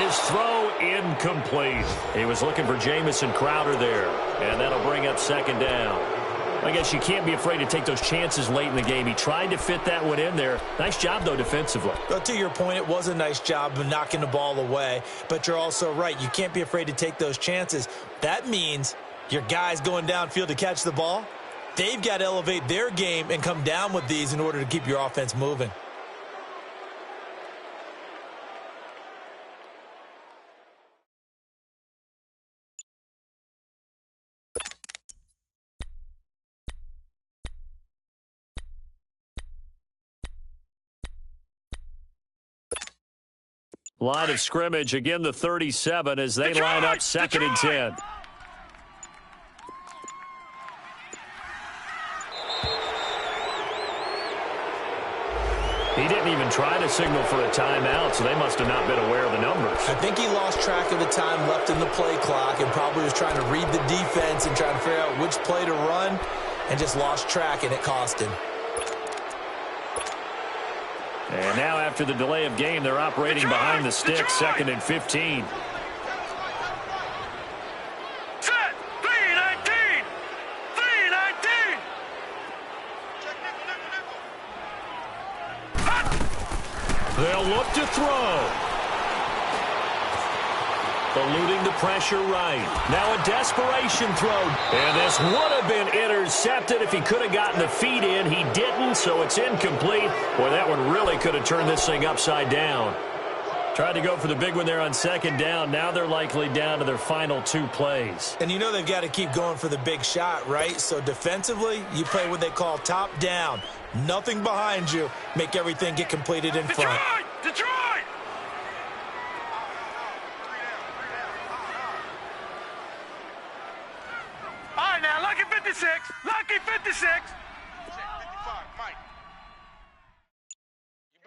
His throw incomplete. He was looking for Jamison Crowder there, and that'll bring up second down. I guess you can't be afraid to take those chances late in the game. He tried to fit that one in there. Nice job, though, defensively. Well, to your point, it was a nice job of knocking the ball away. But you're also right. You can't be afraid to take those chances. That means your guys going downfield to catch the ball, they've got to elevate their game and come down with these in order to keep your offense moving. Line of scrimmage, again the 37 as they line up second and 10. He didn't even try to signal for a timeout, so they must have not been aware of the numbers. I think he lost track of the time left in the play clock and probably was trying to read the defense and trying to figure out which play to run and just lost track, and it cost him. And now after the delay of game, they're operating behind the sticks, second and 15. Set! 3-19! 3-19! They'll look to throw. Eluding the pressure right. Now a desperation throw. And this would have been intercepted if he could have gotten the feet in. He didn't, so it's incomplete. Boy, that one really could have turned this thing upside down. Tried to go for the big one there on second down. Now they're likely down to their final 2 plays. And you know they've got to keep going for the big shot, right? So defensively, you play what they call top down. Nothing behind you. Make everything get completed in front. Detroit! All right, now, lucky 56. Lucky 56. 55, Mike.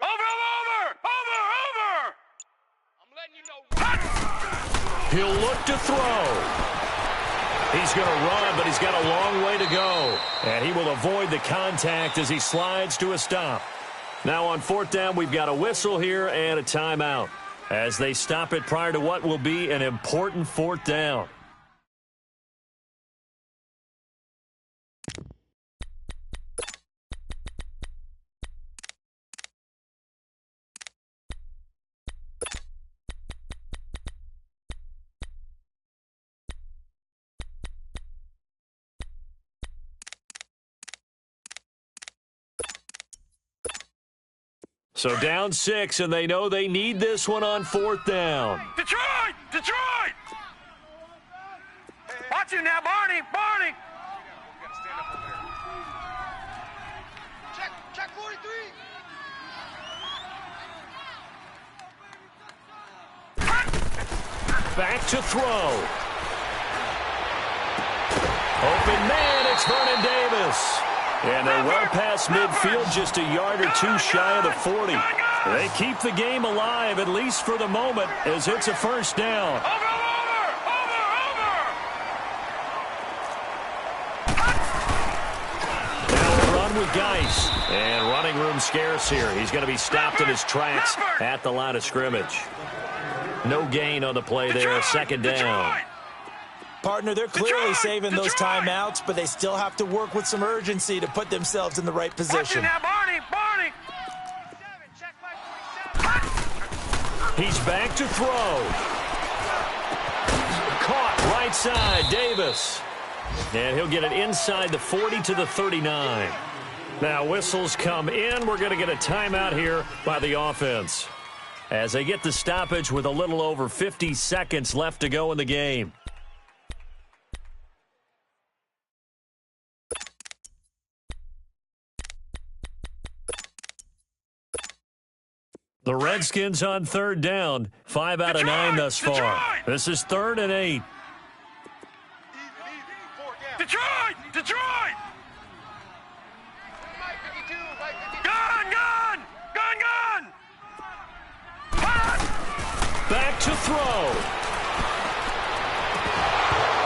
Over! I'm letting you know. He'll look to throw. He's going to run, but he's got a long way to go. And he will avoid the contact as he slides to a stop. Now on 4th down, we've got a whistle here and a timeout as they stop it prior to what will be an important 4th down. So down 6, and they know they need this one on 4th down. Detroit! Watch you now, Barney! We gotta stand up over there. Check 43. Back to throw. Open man, it's Vernon Davis. And they're well past midfield, just a yard or 2 shy of the 40. They keep the game alive, at least for the moment, as it's a 1st down. Over! Now a run with Geis. And running room scarce here. He's going to be stopped in his tracks at the line of scrimmage. No gain on the play there, 2nd down. Partner, they're clearly saving those timeouts, but they still have to work with some urgency to put themselves in the right Watch you position. now, Barney! Check 47. He's back to throw. Caught right side, Davis. And he'll get it inside the 40 to the 39. Now whistles come in. We're going to get a timeout here by the offense as they get the stoppage with a little over 50 seconds left to go in the game. The Redskins on 3rd down. 5 out of 9 thus far. This is 3rd and 8. Even. 4 down. Detroit! Mike 52. Gun! Back to throw.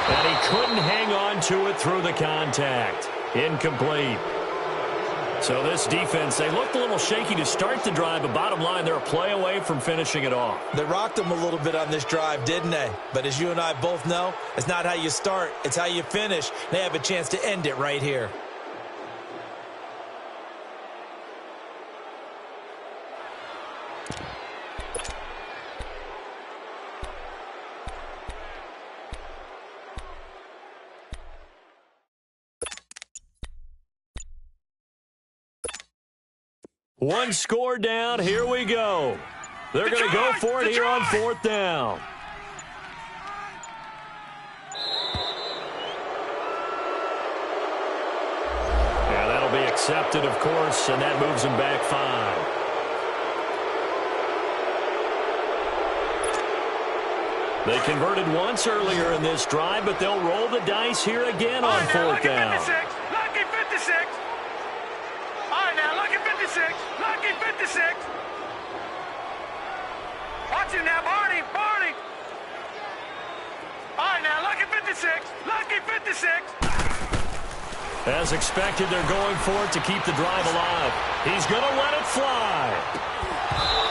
And he couldn't hang on to it through the contact. Incomplete. So this defense, they looked a little shaky to start the drive, but bottom line, they're a play away from finishing it off. They rocked them a little bit on this drive, didn't they? But as you and I both know, it's not how you start, it's how you finish. They have a chance to end it right here. One score down. Here we go. They're going to go for it here on 4th down. Yeah, that'll be accepted, of course, and that moves them back 5. They converted once earlier in this drive, but they'll roll the dice here again on 4th down. Lucky 56. All right, now, lucky 56. Lucky 56. Watch you now, Barney. All right, now, lucky 56. Lucky 56. As expected, they're going for it to keep the drive alive. He's going to let it fly.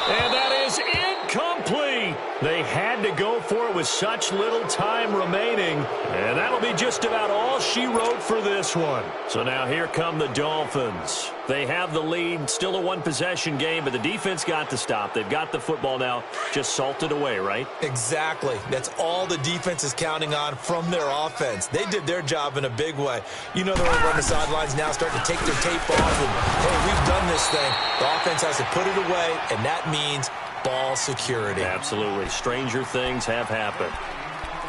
And that is incomplete. They had to go for it with such little time remaining. And that'll be just about all she wrote for this one. So now here come the Dolphins. They have the lead, still a one-possession game, but the defense got the stop. They've got the football now, just salted away, right? Exactly. That's all the defense is counting on from their offense. They did their job in a big way. You know they're over on the sidelines now starting to take their tape off and, hey, we've done this thing. The offense has to put it away, and that means ball security. Absolutely. Stranger things have happened.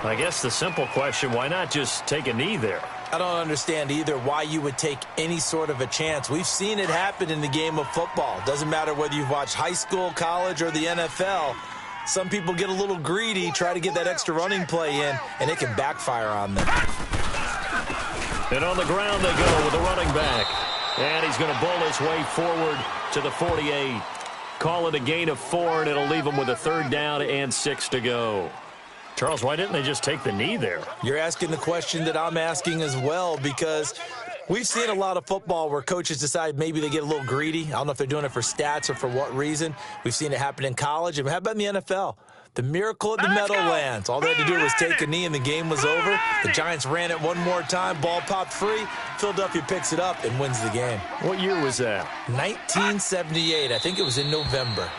I guess the simple question, why not just take a knee there? I don't understand either why you would take any sort of a chance. We've seen it happen in the game of football. Doesn't matter whether you've watched high school, college, or the NFL. Some people get a little greedy, try to get that extra running play in, and it can backfire on them. And on the ground they go with the running back. And he's going to bull his way forward to the 48. Call it a gain of 4, and it'll leave him with a 3rd down and 6 to go. Charles, why didn't they just take the knee there? You're asking the question that I'm asking as well, because we've seen a lot of football where coaches decide maybe they get a little greedy. I don't know if they're doing it for stats or for what reason. We've seen it happen in college. And how about in the NFL? The miracle at the Meadowlands. All they had to do was take a knee and the game was over. The Giants ran it one more time. Ball popped free. Philadelphia picks it up and wins the game. What year was that? 1978. I think it was in November.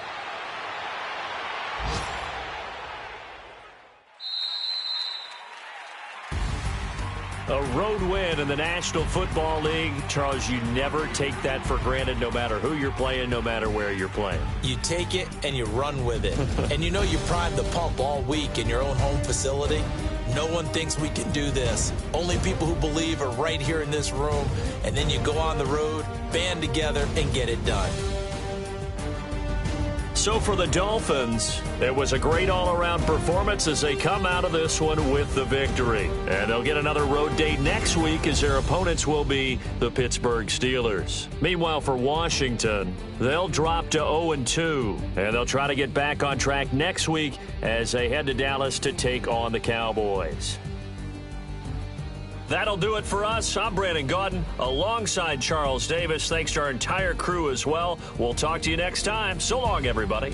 A road win in the National Football League. Charles, you never take that for granted no matter who you're playing, no matter where you're playing. You take it and you run with it. And you know you prime the pump all week in your own home facility. No one thinks we can do this. Only people who believe are right here in this room. And then you go on the road, band together, and get it done. So for the Dolphins, it was a great all-around performance as they come out of this one with the victory. And they'll get another road date next week as their opponents will be the Pittsburgh Steelers. Meanwhile, for Washington, they'll drop to 0-2, and they'll try to get back on track next week as they head to Dallas to take on the Cowboys. That'll do it for us. I'm Brandon Gaudin alongside Charles Davis. Thanks to our entire crew as well. We'll talk to you next time. So long, everybody.